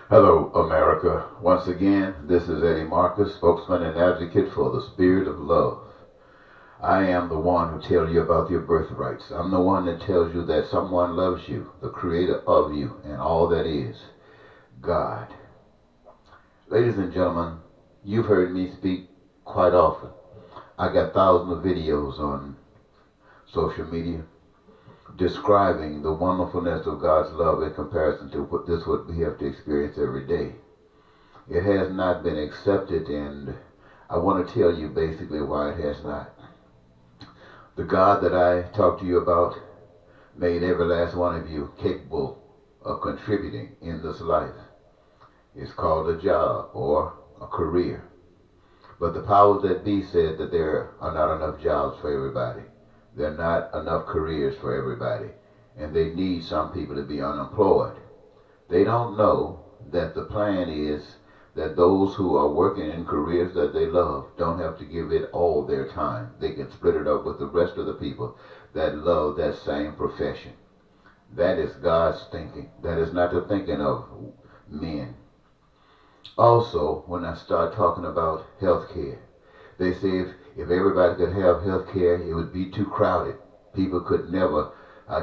Hello, America. Once again, this is Eddie Marcus, spokesman and advocate for the spirit of love. I am the one who tells you about your birthrights. I'm the one that tells you that someone loves you, the creator of you, and all that is God. Ladies and gentlemen, you've heard me speak quite often. I got thousands of videos on social media describing the wonderfulness of God's love in comparison to what we have to experience every day. It has not been accepted, and I want to tell you basically why it has not. The God that I talked to you about made every last one of you capable of contributing in this life. It's called a job or a career. But the powers that be said that there are not enough jobs for everybody. There are not enough careers for everybody. And they need some people to be unemployed. They don't know that the plan is that those who are working in careers that they love don't have to give it all their time. They can split it up with the rest of the people that love that same profession. That is God's thinking. That is not the thinking of men. Also, when I start talking about health care, they say if everybody could have health care, it would be too crowded. People could never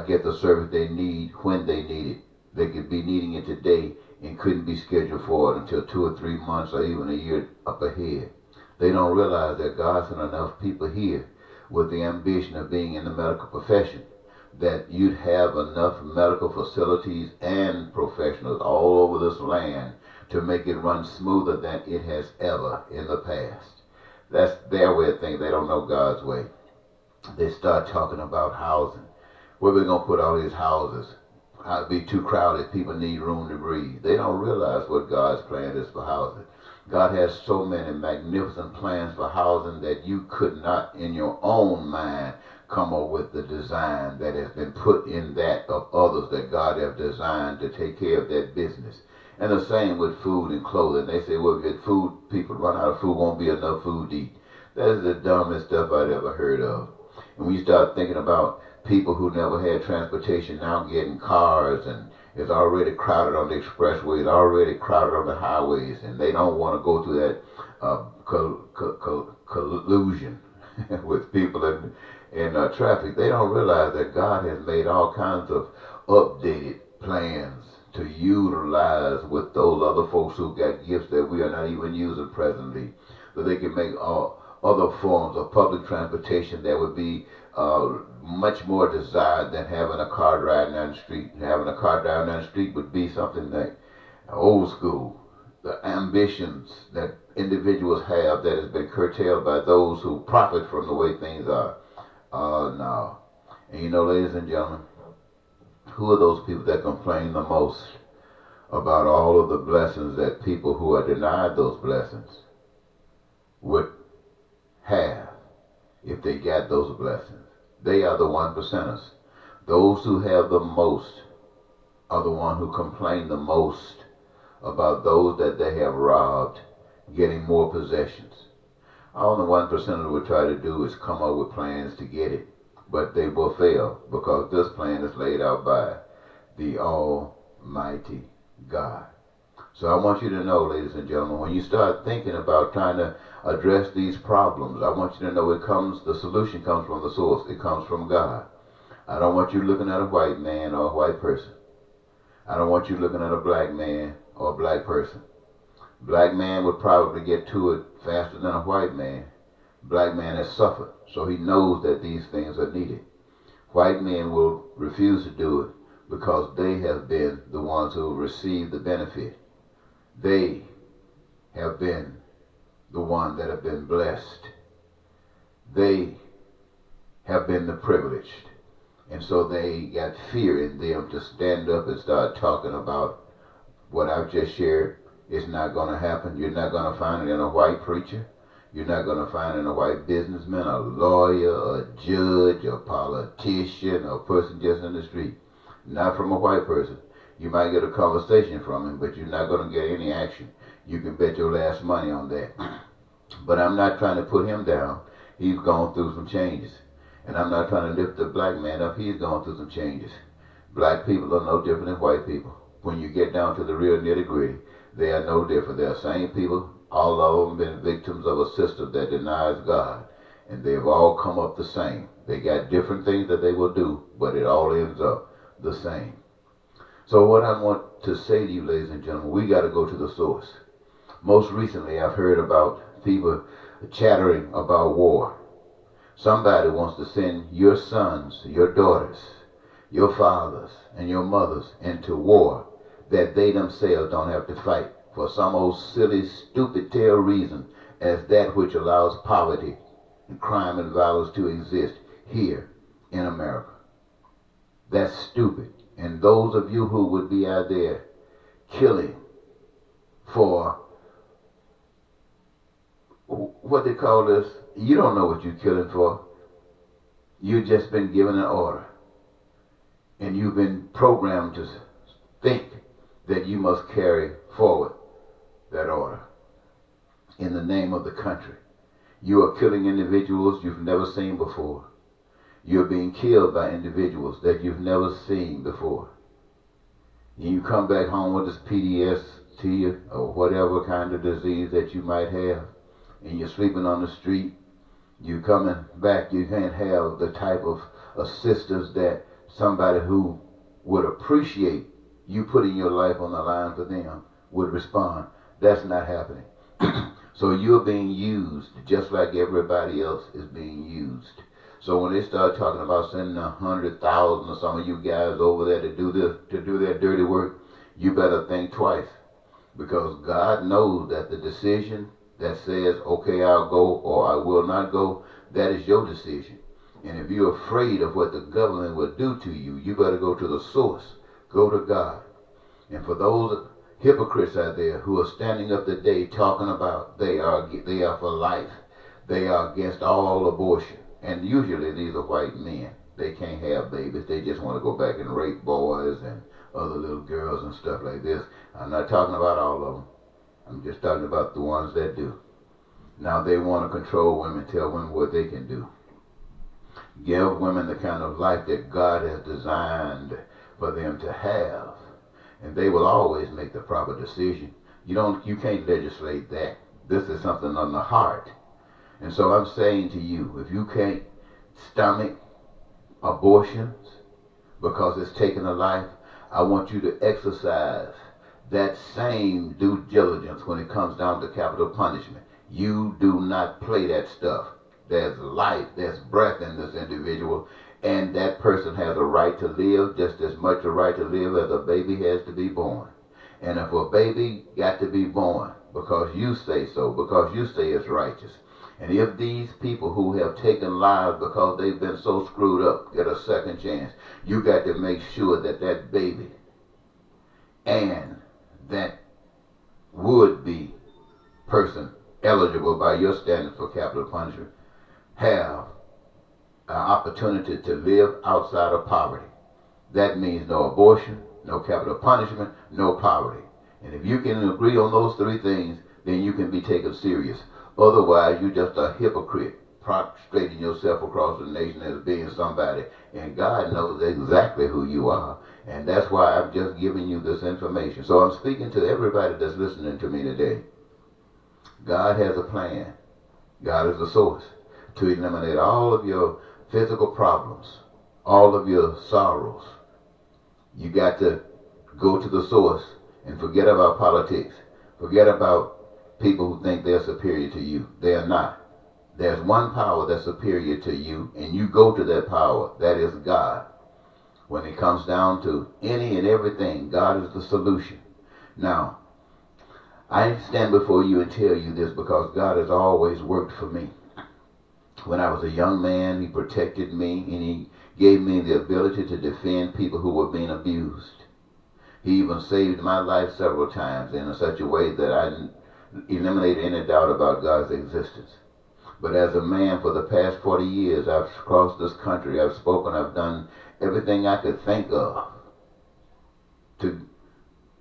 get the service they need when they need it. They could be needing it today and couldn't be scheduled for it until 2 or 3 months or even a year up ahead. They don't realize that God sent enough people here with the ambition of being in the medical profession that you'd have enough medical facilities and professionals all over this land to make it run smoother than it has ever in the past. That's their way of thinking. They don't know God's way. They start talking about housing. Where we gonna put all these houses? It'd be too crowded. People need room to breathe. They don't realize what God's plan is for housing. God has so many magnificent plans for housing that you could not, in your own mind, come up with the design that has been put in that of others that God has designed to take care of that business. And the same with food and clothing. They say, well, if food, people run out of food, won't be enough food to eat. That is the dumbest stuff I'd ever heard of. And when you start thinking about people who never had transportation now getting cars, and it's already crowded on the expressways, already crowded on the highways, and they don't want to go through that collusion with people in traffic. They don't realize that God has made all kinds of updated plans to utilize with those other folks who got gifts that we are not even using presently, so they can make other forms of public transportation that would be much more desired than having a car driving down the street. Having a car driving down the street would be something like old school. The ambitions that individuals have that has been curtailed by those who profit from the way things are. No. And you know, ladies and gentlemen, who are those people that complain the most about all of the blessings that people who are denied those blessings would have if they got those blessings? They are the 1%ers. Those who have the most are the one who complain the most about those that they have robbed getting more possessions. All the 1%ers would try to do is come up with plans to get it, but they will fail because this plan is laid out by the Almighty God. So I want you to know, ladies and gentlemen, when you start thinking about trying to address these problems, I want you to know the solution comes from the source. It comes from God. I don't want you looking at a white man or a white person. I don't want you looking at a black man or a black person. Black man would probably get to it faster than a white man. Black man has suffered, so he knows that these things are needed. White men will refuse to do it because they have been the ones who receive the benefit. They have been the ones that have been blessed. They have been the privileged. And so they got fear in them to stand up and start talking about what I've just shared. It's not going to happen. You're not going to find it in a white preacher. You're not going to find it in a white businessman, a lawyer, a judge, a politician, a person just in the street. Not from a white person. You might get a conversation from him, but you're not going to get any action. You can bet your last money on that. But I'm not trying to put him down. He's gone through some changes. And I'm not trying to lift the black man up. He's gone through some changes. Black people are no different than white people. When you get down to the real nitty gritty, They are no different. They are same people. All of them been victims of a system that denies God. And they've all come up the same. They got different things that they will do, but it all ends up the same. So what I want to say to you, ladies and gentlemen, we got to go to the source. Most recently, I've heard about people chattering about war. Somebody wants to send your sons, your daughters, your fathers, and your mothers into war that they themselves don't have to fight for some old silly, stupid tail reason as that which allows poverty and crime and violence to exist here in America. That's stupid. And those of you who would be out there killing for what they call this, you don't know what you're killing for. You've just been given an order. And you've been programmed to think that you must carry forward that order in the name of the country. You are killing individuals you've never seen before. You're being killed by individuals that you've never seen before. And you come back home with this PTSD or whatever kind of disease that you might have, and you're sleeping on the street. You're coming back, you can't have the type of assistance that somebody who would appreciate you putting your life on the line for them would respond. That's not happening. So you're being used just like everybody else is being used. So when they start talking about sending 100,000 of some of you guys over there to do this, to do their dirty work, you better think twice. Because God knows that the decision that says, okay, I'll go or I will not go, that is your decision. And if you're afraid of what the government will do to you, you better go to the source. Go to God. And for those hypocrites out there who are standing up today talking about they are for life, they are against all abortion. And usually these are white men. They can't have babies. They just want to go back and rape boys and other little girls and stuff like this. I'm not talking about all of them. I'm just talking about the ones that do. Now they want to control women, tell women what they can do. Give women the kind of life that God has designed for them to have. And they will always make the proper decision. You can't legislate that. This is something on the heart. And so I'm saying to you, if you can't stomach abortions because it's taking a life, I want you to exercise that same due diligence when it comes down to capital punishment. You do not play that stuff. There's life, there's breath in this individual, and that person has a right to live just as much a right to live as a baby has to be born. And if a baby got to be born because you say so, because you say it's righteous, and if these people who have taken lives because they've been so screwed up get a second chance, you got to make sure that that baby and that would-be person eligible by your standards for capital punishment have an opportunity to live outside of poverty. That means no abortion, no capital punishment, no poverty. And if you can agree on those three things, then you can be taken serious. Otherwise, you're just a hypocrite, prostrating yourself across the nation as being somebody. And God knows exactly who you are. And that's why I'm just giving you this information. So I'm speaking to everybody that's listening to me today. God has a plan. God is the source to eliminate all of your physical problems, all of your sorrows. You got to go to the source and forget about politics. Forget about people who think they're superior to you. They are not. There's one power that's superior to you, and you go to that power. That is God. When it comes down to any and everything, God is the solution. Now, I stand before you and tell you this because God has always worked for me. When I was a young man, He protected me, and He gave me the ability to defend people who were being abused. He even saved my life several times in such a way that I eliminated any doubt about God's existence. But as a man, for the past 40 years, I've crossed this country, I've spoken, I've done everything I could think of to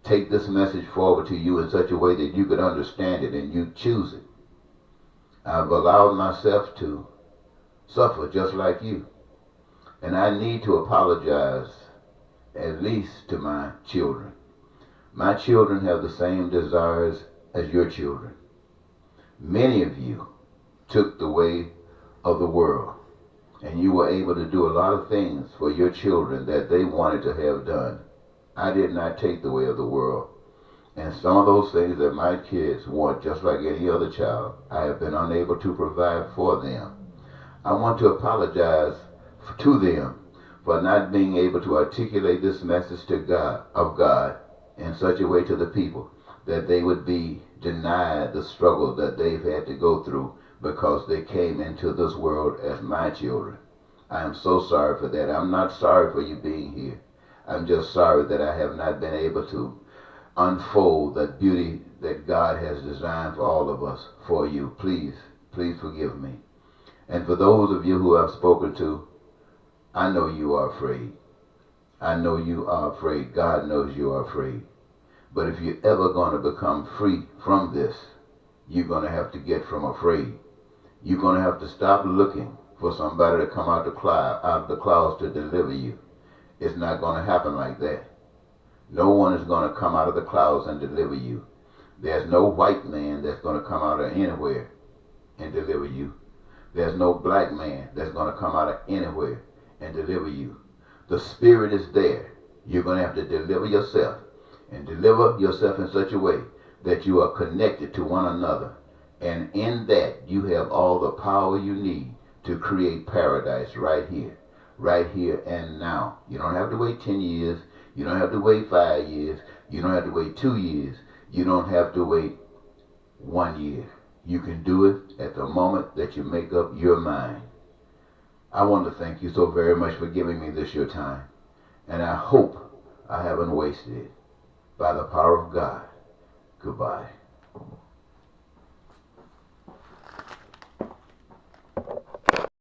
take this message forward to you in such a way that you could understand it and you choose it. I've allowed myself to suffer just like you. And I need to apologize, at least to my children. My children have the same desires as your children. Many of you took the way of the world, and you were able to do a lot of things for your children that they wanted to have done. I did not take the way of the world. And some of those things that my kids want, just like any other child, I have been unable to provide for them. I want to apologize to them for not being able to articulate this message to God, of God, in such a way to the people that they would be denied the struggle that they've had to go through because they came into this world as my children. I am so sorry for that. I'm not sorry for you being here. I'm just sorry that I have not been able to unfold that beauty that God has designed for all of us, for you. Please, please forgive me. And for those of you who I've spoken to, I know you are afraid. I know you are afraid. God knows you are afraid. But if you're ever going to become free from this, you're going to have to get from afraid. You're going to have to stop looking for somebody to come out of the clouds to deliver you. It's not going to happen like that. No one is going to come out of the clouds and deliver you. There's no white man that's going to come out of anywhere and deliver you. There's no black man that's going to come out of anywhere and deliver you. The Spirit is there. You're going to have to deliver yourself, and deliver yourself in such a way that you are connected to one another. And in that, you have all the power you need to create paradise right here and now. You don't have to wait 10 years. You don't have to wait 5 years. You don't have to wait 2 years. You don't have to wait 1 year. You can do it at the moment that you make up your mind. I want to thank you so very much for giving me this your time. And I hope I haven't wasted it. By the power of God. Goodbye.